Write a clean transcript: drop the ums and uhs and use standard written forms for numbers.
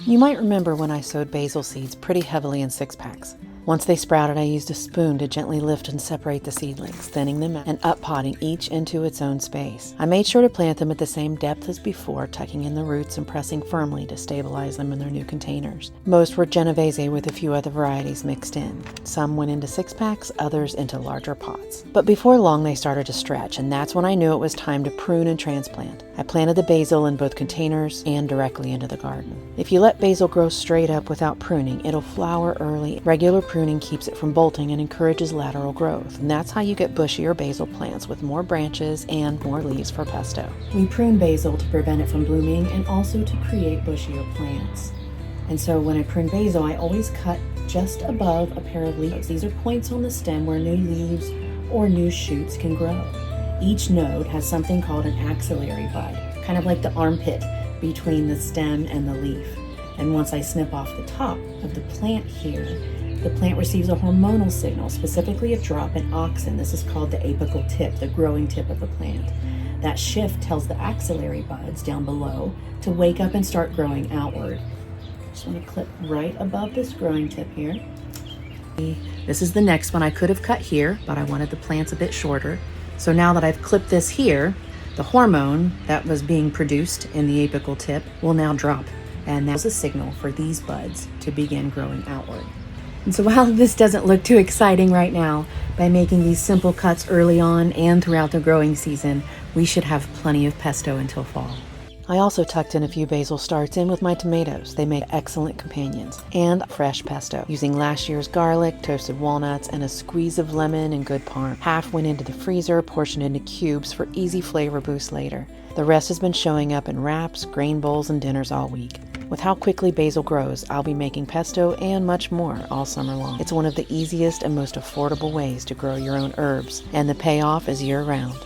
You might remember when I sowed basil seeds pretty heavily in 6-packs. Once they sprouted, I used a spoon to gently lift and separate the seedlings, thinning them out and up-potting each into its own space. I made sure to plant them at the same depth as before, tucking in the roots and pressing firmly to stabilize them in their new containers. Most were Genovese with a few other varieties mixed in. Some went into 6-packs, others into larger pots. But before long, they started to stretch, and that's when I knew it was time to prune and transplant. I planted the basil in both containers and directly into the garden. If you let basil grow straight up without pruning, it'll flower early. Regular pruning keeps it from bolting and encourages lateral growth, and that's how you get bushier basil plants with more branches and more leaves for pesto. We prune basil to prevent it from blooming and also to create bushier plants. And so when I prune basil, I always cut just above a pair of leaves. These are points on the stem where new leaves or new shoots can grow. Each node has something called an axillary bud, kind of like the armpit between the stem and the leaf. And once I snip off the top of the plant here, the plant receives a hormonal signal, specifically a drop in auxin. This is called the apical tip, the growing tip of the plant. That shift tells the axillary buds down below to wake up and start growing outward. Just want to clip right above this growing tip here. This is the next one. I could have cut here, but I wanted the plants a bit shorter. So now that I've clipped this here, the hormone that was being produced in the apical tip will now drop. And that's a signal for these buds to begin growing outward. And so while this doesn't look too exciting right now, by making these simple cuts early on and throughout the growing season, we should have plenty of pesto until fall. I also tucked in a few basil starts in with my tomatoes. They make excellent companions. And fresh pesto, using last year's garlic, toasted walnuts, and a squeeze of lemon and good parm. Half went into the freezer, portioned into cubes for easy flavor boost later. The rest has been showing up in wraps, grain bowls, and dinners all week. With how quickly basil grows, I'll be making pesto and much more all summer long. It's one of the easiest and most affordable ways to grow your own herbs, and the payoff is year-round.